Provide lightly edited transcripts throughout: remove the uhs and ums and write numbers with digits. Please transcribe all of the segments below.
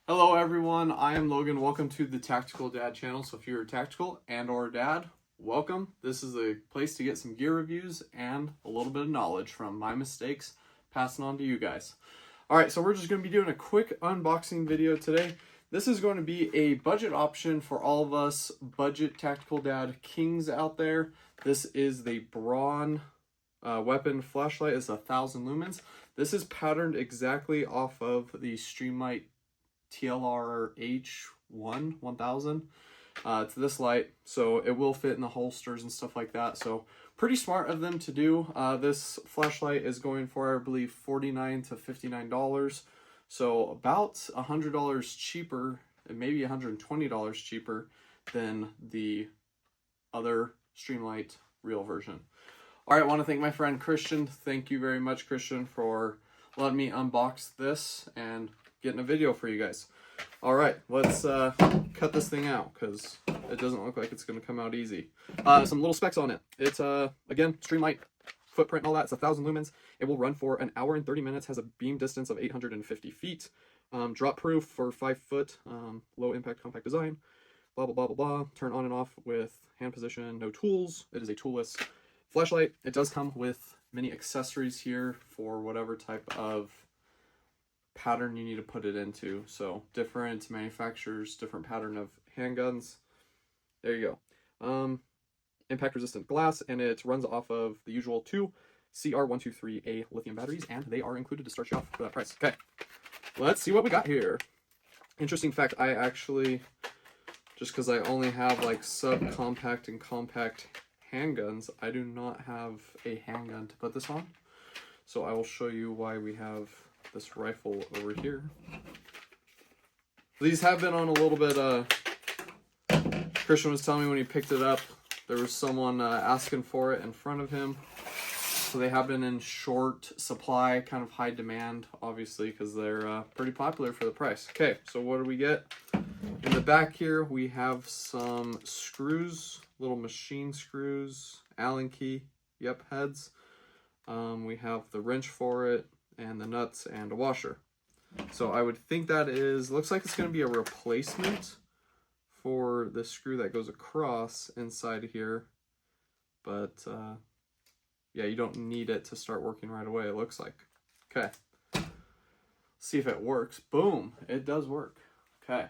Hello everyone, I am Logan. Welcome to the Tactical Dad channel. So if you're a tactical and or dad, welcome. This is a place to get some gear reviews and a little bit of knowledge from my mistakes, passing on to you guys. Alright, so we're just going to be doing a quick unboxing video today. This is going to be a budget option for all of us budget tactical dad kings out there. This is the BRAUN weapon flashlight. It's 1,000 lumens. This is patterned exactly off of the Streamlight TLR H1 1000. It's this light, so it will fit in the holsters and stuff like that. So pretty smart of them to do. This flashlight is going for, I believe, $49 to $59. So about $100 cheaper, and maybe $120 cheaper than the other Streamlight real version. All right, I want to thank my friend Christian. Thank you very much, Christian, for letting me unbox this and getting a video for you guys. All right, let's cut this thing out because it doesn't look like it's going to come out easy. Some little specs on it. It's again, Streamlight footprint and all that. It's 1,000 lumens. It will run for an hour and 30 minutes. Has a beam distance of 850 feet. Drop proof for 5 foot. Low impact compact design. Blah blah blah blah blah. Turn on and off with hand position. No tools. It is a toolless flashlight. It does come with many accessories here for whatever type of pattern you need to put it into. So different manufacturers, different pattern of handguns. There you go. Impact resistant glass, and it runs off of the usual 2 CR123A lithium batteries, and they are included to start you off for that price. Okay, let's see what we got here. Interesting fact, I actually, just because I only have like subcompact and compact handguns, I do not have a handgun to put this on. So I will show you why we have this rifle over here. These have been on a little bit, Christian was telling me when he picked it up, there was someone asking for it in front of him. So they have been in short supply, kind of high demand, obviously, because they're pretty popular for the price. Okay, so what do we get? In the back here, we have some screws, little machine screws, Allen key, yep, heads. We have the wrench for it, and the nuts and a washer. So I would think that is, looks like it's going to be a replacement for the screw that goes across inside here. But yeah, you don't need it to start working right away, it looks like. Okay. See if it works. Boom, it does work. Okay.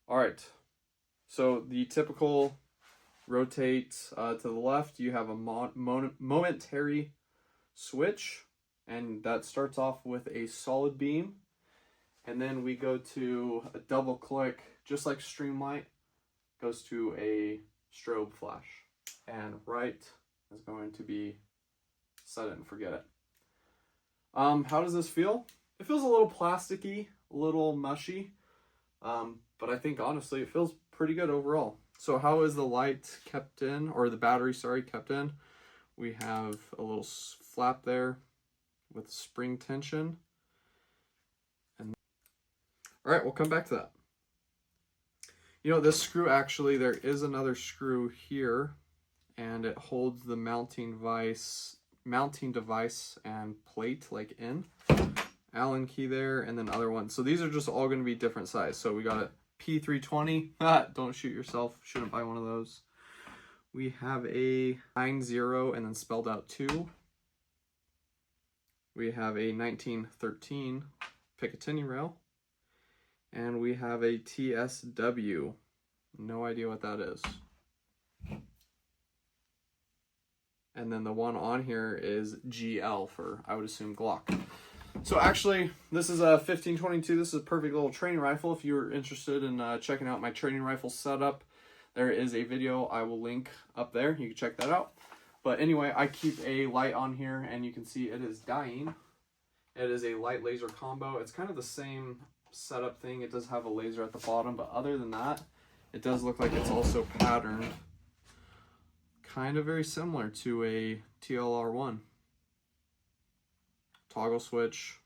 All right. So the typical rotate to the left, you have a momentary switch, and that starts off with a solid beam, and then we go to a double click, just like Streamlight, goes to a strobe flash, and right is going to be set it and forget it. How does this feel? It feels a little plasticky, a little mushy, but I think honestly it feels pretty good overall. So how is the light kept in, or the battery, sorry, kept in? We have a little flap there with spring tension. And all right, we'll come back to that. You know, this screw, actually, there is another screw here, and it holds the mounting device and plate like in. Allen key there, and then other ones. So these are just all going to be different size. So we got a P320. Don't shoot yourself. Shouldn't buy one of those. We have a 90 and then spelled out 2. We have a 1913 Picatinny rail. And we have a TSW. No idea what that is. And then the one on here is GL for, I would assume, Glock. So actually, this is a 1522. This is a perfect little training rifle. If you're interested in checking out my training rifle setup, there is a video I will link up there. You can check that out. But anyway, I keep a light on here, and you can see it is dying. It is a light laser combo. It's kind of the same setup thing. It does have a laser at the bottom, but other than that, it does look like it's also patterned kind of very similar to a TLR1. Toggle switch,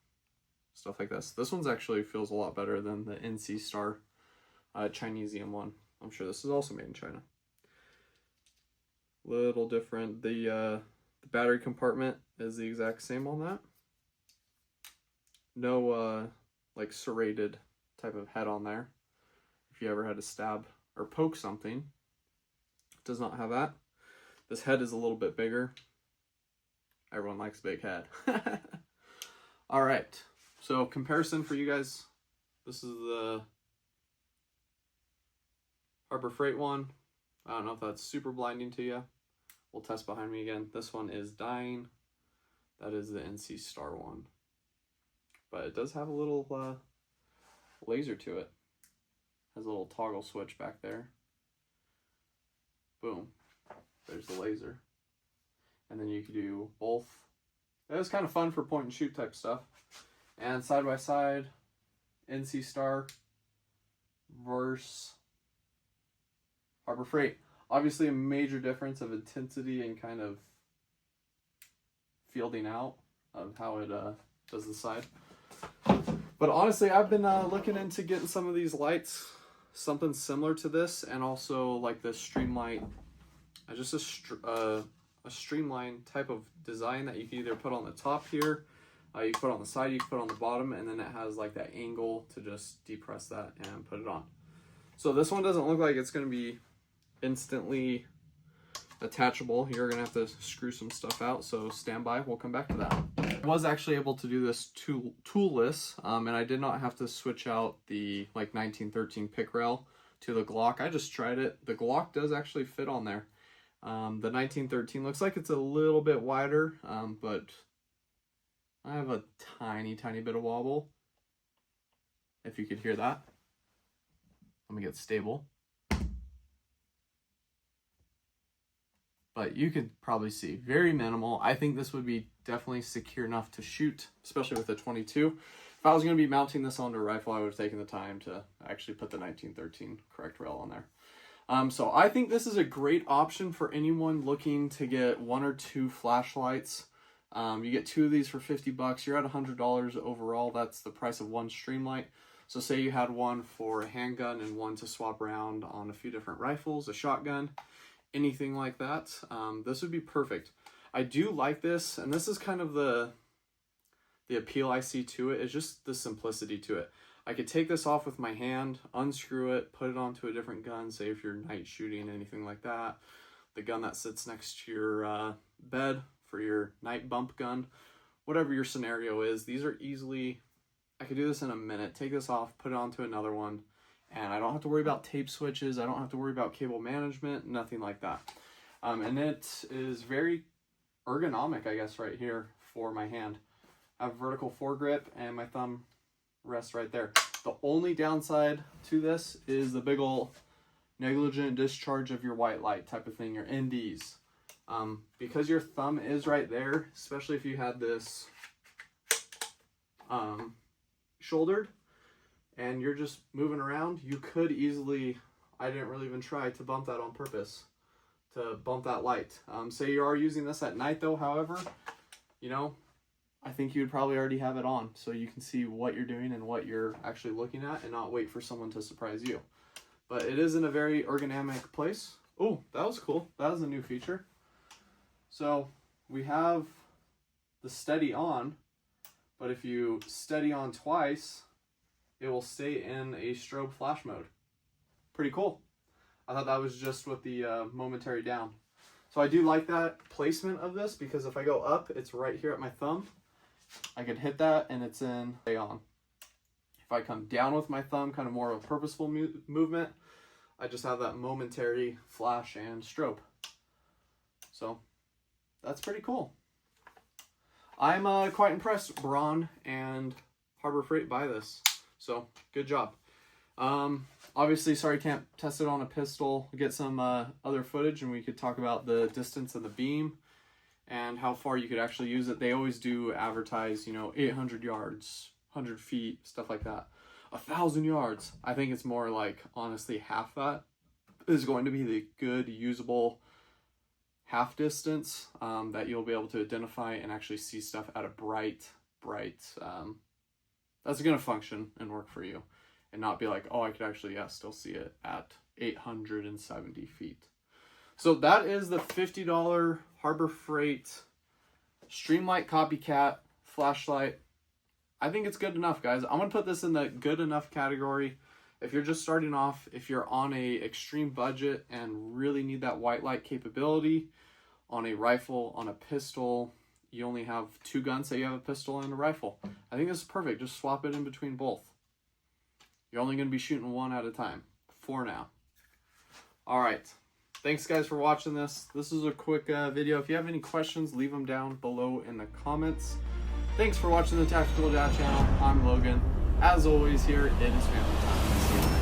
stuff like this. This one's actually feels a lot better than the NC Star Chinesium one. I'm sure this is also made in China. Little different. The battery compartment is the exact same on that. No like serrated type of head on there. If you ever had to stab or poke something, it does not have that. This head is a little bit bigger. Everyone likes a big head. All right, so comparison for you guys. This is the Harbor Freight one. I don't know if that's super blinding to you. We'll test behind me again. This one is dying. That is the NC Star one. But it does have a little laser to it. Has a little toggle switch back there. Boom. There's the laser. And then you can do both. It was kind of fun for point and shoot type stuff. And side by side, NC Star versus Harbor Freight. Obviously a major difference of intensity and kind of fielding out of how it does the side. But honestly, I've been looking into getting some of these lights, something similar to this, and also like the Streamlight, just a streamlined type of design that you can either put on the top here, you can put on the side, you can put on the bottom, and then it has like that angle to just depress that and put it on. So this one doesn't look like it's going to be instantly attachable. You're going to have to screw some stuff out, so stand by. We'll come back to that. I was actually able to do this toolless, and I did not have to switch out the like 1913 pick rail to the Glock. I just tried it. The Glock does actually fit on there. The 1913 looks like it's a little bit wider, but I have a tiny bit of wobble. If you could hear that. Let me get stable. But you could probably see very minimal. I think this would be definitely secure enough to shoot, especially with a 22. If I was going to be mounting this onto a rifle, I would have taken the time to actually put the 1913 correct rail on there. So I think this is a great option for anyone looking to get 1 or 2 flashlights. You get 2 of these for $50. You're at $100 overall. That's the price of one Streamlight. So say you had one for a handgun and one to swap around on a few different rifles, a shotgun, anything like that. This would be perfect. I do like this, and this is kind of the appeal I see to it, is just the simplicity to it. I could take this off with my hand, unscrew it, put it onto a different gun, say if you're night shooting, anything like that. The gun that sits next to your bed for your night bump gun, whatever your scenario is. These are easily, I could do this in a minute. Take this off, put it onto another one, and I don't have to worry about tape switches. I don't have to worry about cable management, nothing like that. And it is very ergonomic, I guess, right here for my hand. I have vertical foregrip, and my thumb rests right there. The only downside to this is the big ol' negligent discharge of your white light type of thing, your NDs. Because your thumb is right there, especially if you had this shouldered and you're just moving around, you could easily, I didn't really even try to bump that on purpose, to bump that light. Say you are using this at night though, however, you know, I think you would probably already have it on so you can see what you're doing and what you're actually looking at and not wait for someone to surprise you. But it is in a very ergonomic place. Oh, that was cool. That was a new feature. So we have the steady on, but if you steady on twice, it will stay in a strobe flash mode. Pretty cool. I thought that was just with the momentary down. So I do like that placement of this, because if I go up, it's right here at my thumb. I could hit that and it's in stay on. If I come down with my thumb, kind of more of a purposeful movement, I just have that momentary flash and strobe. So that's pretty cool. I'm quite impressed. BRAUN and Harbor Freight buy this. So good job. Obviously, sorry, can't test it on a pistol. We'll get some other footage and we could talk about the distance of the beam and how far you could actually use it. They always do advertise, you know, 800 yards, 100 feet, stuff like that. 1,000 yards. I think it's more like, honestly, half that is going to be the good usable half distance that you'll be able to identify and actually see stuff at a bright, that's going to function and work for you, and not be like, oh, I could actually, yeah, still see it at 870 feet. So that is the $50 Harbor Freight Streamlight Copycat flashlight. I think it's good enough, guys. I'm gonna put this in the good enough category. If you're just starting off, if you're on a extreme budget and really need that white light capability on a rifle, on a pistol, you only have 2 guns, say you have a pistol and a rifle. I think this is perfect. Just swap it in between both. You're only going to be shooting 1 at a time for now. All right. Thanks, guys, for watching this. This is a quick video. If you have any questions, leave them down below in the comments. Thanks for watching the Tactical Dad channel. I'm Logan. As always here, it is family time. See you.